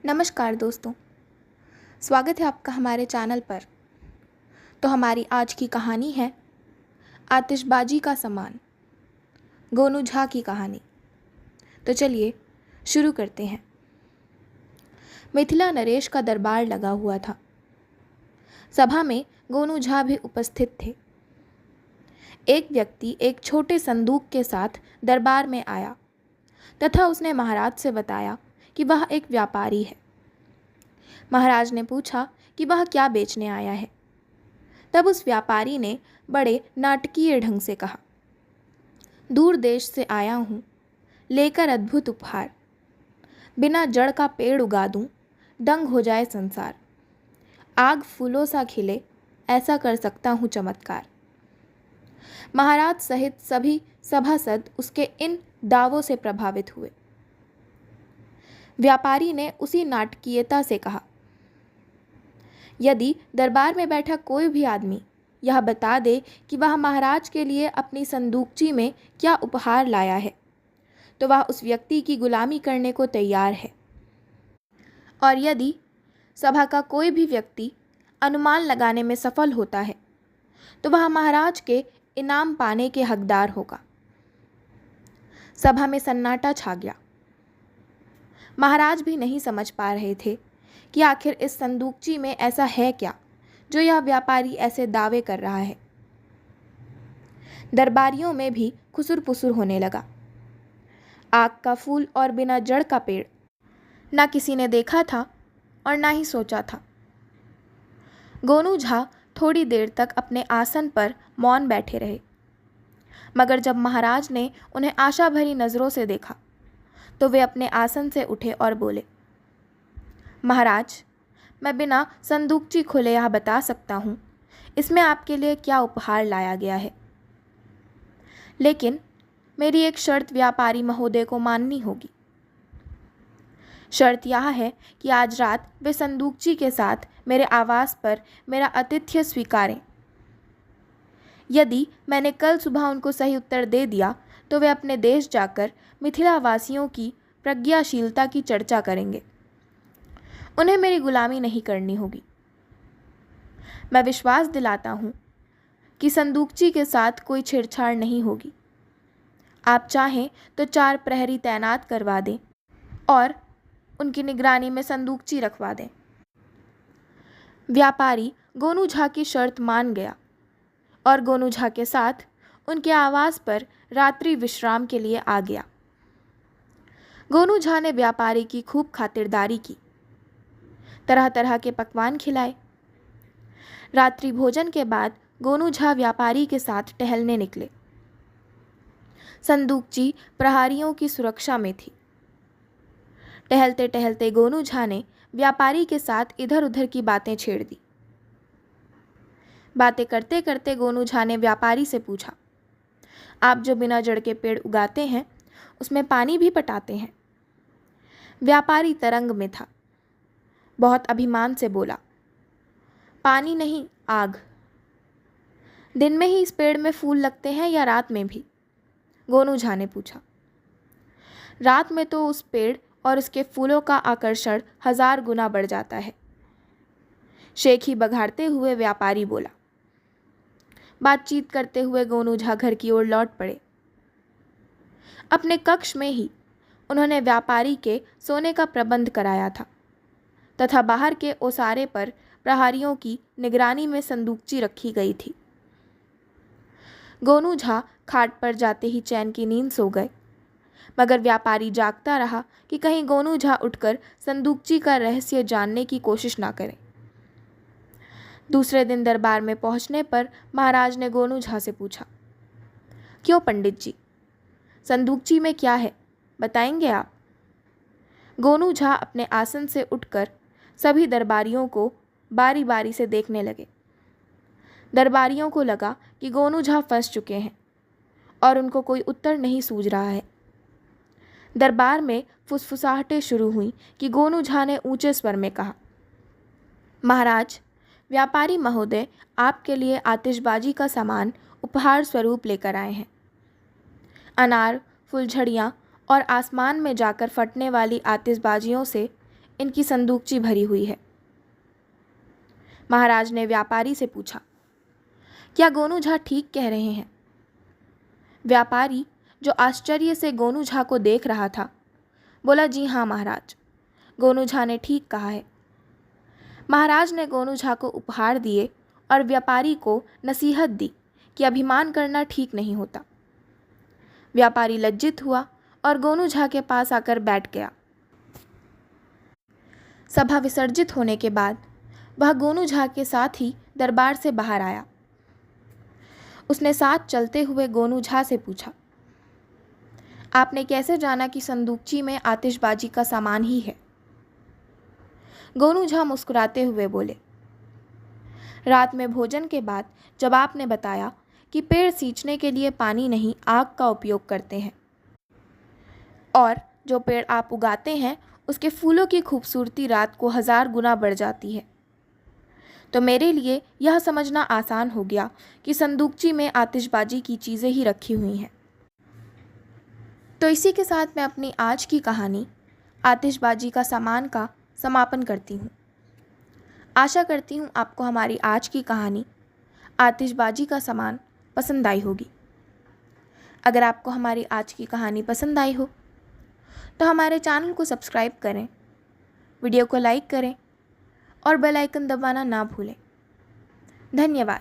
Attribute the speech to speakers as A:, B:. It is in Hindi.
A: नमस्कार दोस्तों, स्वागत है आपका हमारे चैनल पर। तो हमारी आज की कहानी है आतिशबाजी का सामान, गोनू झा की कहानी। तो चलिए शुरू करते हैं। मिथिला नरेश का दरबार लगा हुआ था। सभा में गोनू झा भी उपस्थित थे। एक व्यक्ति एक छोटे संदूक के साथ दरबार में आया तथा उसने महाराज से बताया कि वह एक व्यापारी है। महाराज ने पूछा कि वह क्या बेचने आया है। तब उस व्यापारी ने बड़े नाटकीय ढंग से कहा, दूर देश से आया हूँ लेकर अद्भुत उपहार। बिना जड़ का पेड़ उगा दूँ, दंग हो जाए संसार। आग फूलों सा खिले, ऐसा कर सकता हूँ चमत्कार। महाराज सहित सभी सभासद उसके इन दावों से प्रभावित हुए। व्यापारी ने उसी नाटकीयता से कहा, यदि दरबार में बैठा कोई भी आदमी यह बता दे कि वह महाराज के लिए अपनी संदूकची में क्या उपहार लाया है, तो वह उस व्यक्ति की गुलामी करने को तैयार है। और यदि सभा का कोई भी व्यक्ति अनुमान लगाने में सफल होता है, तो वह महाराज के इनाम पाने के हकदार होगा। सभा में सन्नाटा छा गया। महाराज भी नहीं समझ पा रहे थे कि आखिर इस संदूकची में ऐसा है क्या जो यह व्यापारी ऐसे दावे कर रहा है। दरबारियों में भी खुसुर पुसुर होने लगा। आग का फूल और बिना जड़ का पेड़ ना किसी ने देखा था और ना ही सोचा था। गोनू झा थोड़ी देर तक अपने आसन पर मौन बैठे रहे, मगर जब महाराज ने उन्हें आशा भरी नज़रों से देखा तो वे अपने आसन से उठे और बोले, महाराज, मैं बिना संदूकची खोले यह बता सकता हूँ इसमें आपके लिए क्या उपहार लाया गया है। लेकिन मेरी एक शर्त व्यापारी महोदय को माननी होगी। शर्त यह है कि आज रात वे संदूकची के साथ मेरे आवास पर मेरा आतिथ्य स्वीकारें। यदि मैंने कल सुबह उनको सही उत्तर दे दिया तो वे अपने देश जाकर मिथिला वासियों की प्रज्ञाशीलता की चर्चा करेंगे। उन्हें मेरी गुलामी नहीं करनी होगी। मैं विश्वास दिलाता हूँ कि संदूकची के साथ कोई छेड़छाड़ नहीं होगी। आप चाहें तो 4 प्रहरी तैनात करवा दें और उनकी निगरानी में संदूकची रखवा दें। व्यापारी गोनू झा की शर्त मान गया और गोनू झा के साथ उनके आवास पर रात्रि विश्राम के लिए आ गया। गोनू झा ने व्यापारी की खूब खातिरदारी की, तरह तरह के पकवान खिलाए। रात्रि भोजन के बाद गोनू झा व्यापारी के साथ टहलने निकले। संदूकची प्रहरियों की सुरक्षा में थी। टहलते टहलते गोनू झा ने व्यापारी के साथ इधर उधर की बातें छेड़ दी। बातें करते करते गोनू झा ने व्यापारी से पूछा, आप जो बिना जड़ के पेड़ उगाते हैं उसमें पानी भी पटाते हैं? व्यापारी तरंग में था। बहुत अभिमान से बोला, पानी नहीं, आग। दिन में ही इस पेड़ में फूल लगते हैं या रात में भी? गोनू झा ने पूछा। रात में तो उस पेड़ और उसके फूलों का आकर्षण 1000 गुना बढ़ जाता है। शेखी बघाड़ते हुए व्यापारी बोला। बातचीत करते हुए गोनू झा घर की ओर लौट पड़े। अपने कक्ष में ही उन्होंने व्यापारी के सोने का प्रबंध कराया था तथा बाहर के ओसारे पर प्रहरियों की निगरानी में संदूकची रखी गई थी। गोनू झा खाट पर जाते ही चैन की नींद सो गए, मगर व्यापारी जागता रहा कि कहीं गोनू झा उठकर संदूकची का रहस्य जानने की कोशिश ना करें। दूसरे दिन दरबार में पहुंचने पर महाराज ने गोनू झा से पूछा, क्यों पंडित जी, संदूकची में क्या है, बताएंगे आप? गोनू झा अपने आसन से उठकर सभी दरबारियों को बारी बारी से देखने लगे। दरबारियों को लगा कि गोनू झा फंस चुके हैं और उनको कोई उत्तर नहीं सूझ रहा है। दरबार में फुसफुसाहटें शुरू हुई कि गोनू झा ने ऊंचे स्वर में कहा, महाराज, व्यापारी महोदय आपके लिए आतिशबाजी का सामान उपहार स्वरूप लेकर आए हैं। अनार, फुलझड़ियाँ और आसमान में जाकर फटने वाली आतिशबाजियों से इनकी संदूकची भरी हुई है। महाराज ने व्यापारी से पूछा, क्या गोनू झा ठीक कह रहे हैं? व्यापारी, जो आश्चर्य से गोनू झा को देख रहा था, बोला, जी हाँ महाराज, गोनू झा ने ठीक कहा है। महाराज ने गोनू झा को उपहार दिए और व्यापारी को नसीहत दी कि अभिमान करना ठीक नहीं होता। व्यापारी लज्जित हुआ और गोनू झा के पास आकर बैठ गया। सभा विसर्जित होने के बाद वह गोनू झा के साथ ही दरबार से बाहर आया। उसने साथ चलते हुए गोनू झा से पूछा, आपने कैसे जाना कि संदूकची में आतिशबाजी का सामान ही है? गोनू झा मुस्कुराते हुए बोले, रात में भोजन के बाद जब आपने बताया कि पेड़ सींचने के लिए पानी नहीं आग का उपयोग करते हैं और जो पेड़ आप उगाते हैं उसके फूलों की खूबसूरती रात को 1000 गुना बढ़ जाती है, तो मेरे लिए यह समझना आसान हो गया कि संदूकची में आतिशबाजी की चीज़ें ही रखी हुई हैं। तो इसी के साथ मैं अपनी आज की कहानी आतिशबाजी का सामान का समापन करती हूँ। आशा करती हूँ आपको हमारी आज की कहानी आतिशबाजी का सामान पसंद आई होगी। अगर आपको हमारी आज की कहानी पसंद आई हो तो हमारे चैनल को सब्सक्राइब करें, वीडियो को लाइक करें और बेल आइकन दबाना ना भूलें। धन्यवाद।